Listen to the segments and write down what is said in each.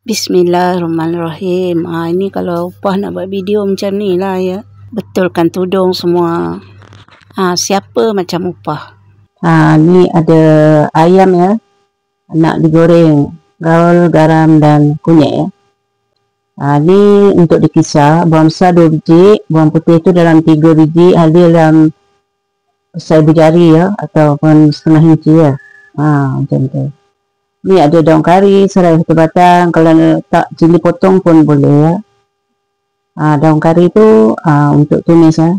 Bismillahirrahmanirrahim. Ini kalau upah nak buat video macam ni lah ya. Betulkan tudung semua. Siapa macam upah? Ni ada ayam ya. Nak digoreng. Gaul, garam dan kunyit ya. Ni untuk dikisar. Bawang besar 2 biji. Bawang putih tu dalam 3 biji. Halia dalam besar ibu jari ya. Ataupun setengah inci ya. Macam tu. Ni ada daun kari, serai 1 batang. Kalau tak cili potong pun boleh ya. Daun kari tu untuk tumis ya.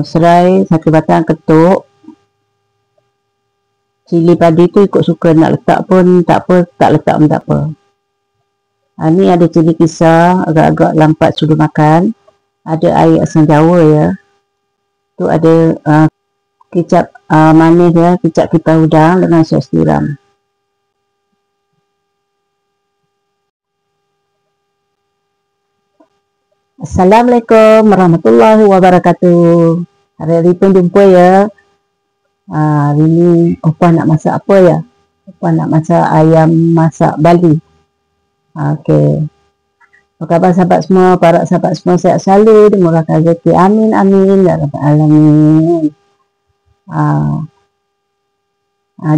Serai 1 batang, ketuk. Cili padi tu ikut suka, nak letak pun tak apa, tak letak pun tak apa. Ni ada cili kisar, agak-agak lampat sudu makan. Ada air asam jawa ya. Tu ada kicap manis ya, kicap kipas udang dengan sos tiram. Assalamualaikum warahmatullahi wabarakatuh. Hari-hari pun jumpa ya. Hari ni upah nak masak apa ya? Upah nak masak ayam masak Bali. Okey. Apa khabar sahabat semua? Para sahabat semua sihat selalu, dimurahkan rezeki. Amin amin ya rabbal alamin.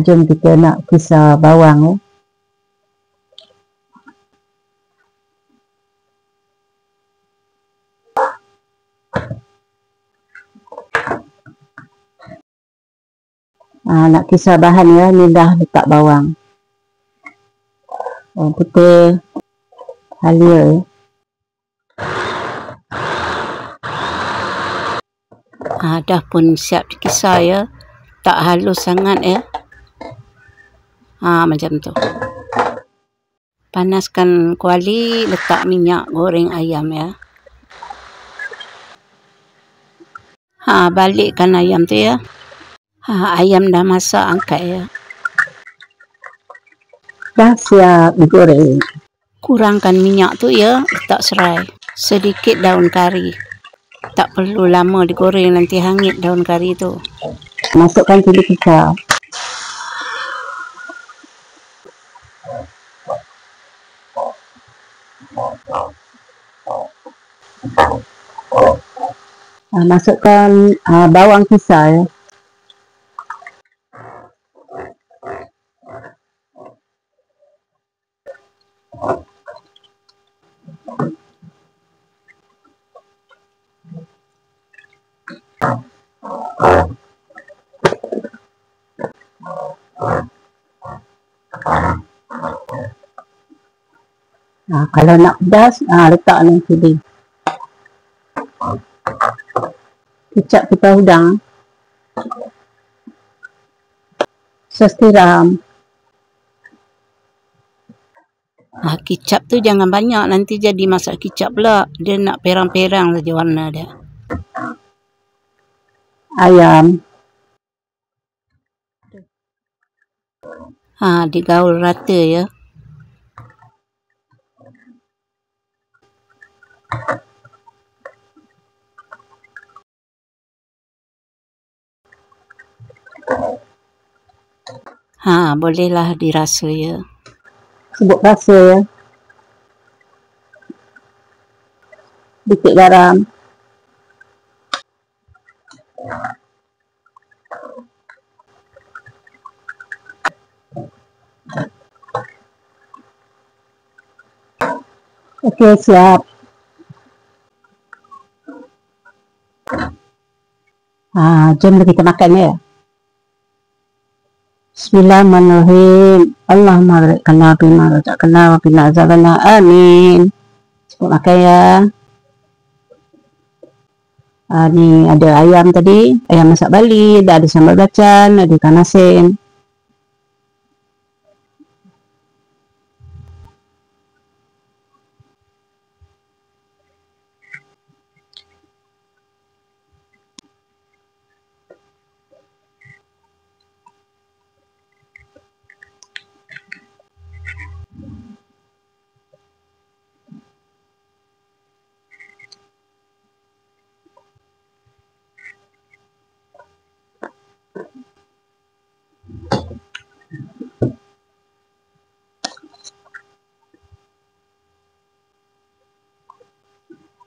Jom kita nak kisar bawang ya. Nak kisar bahan ya, ni dah letak bawang. Bawang putih, halia ya. Dah pun siap dikisar ya. Tak halus sangat ya. Macam tu. Panaskan kuali, letak minyak, goreng ayam ya. Balikkan ayam tu ya. Ayam dah masak, angkat ya. Dah siap digoreng. Kurangkan minyak tu ya, letak serai. Sedikit daun kari. Tak perlu lama digoreng, nanti hangit daun kari tu. Masukkan cili kisar. Masukkan bawang kisar ya. Kalau nak pedas, letak ni cili. Kicap kipas udang. Sos tiram. Kicap tu jangan banyak, nanti jadi masak kicap pula. Dia nak perang-perang saja warna dia. Ayam. Digaul rata ya. Bolehlah dirasa ya. Sebut rasa ya. Sedikit garam. Okey, siap. Jom kita makan ya. Bismillahirrahmanirrahim. Allahumma barik bima razaqtana wa qina azabannar. Amin. Sebut makan ya. Ni ada ayam tadi, ayam masak Bali, ada sambal belacan, ada ikan asin.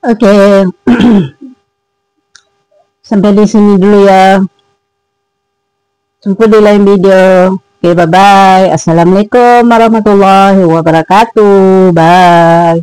Okey. Sampai di sini dulu ya. Jumpa di lain video. Oke, bye-bye. Assalamualaikum warahmatullahi wabarakatuh. Bye.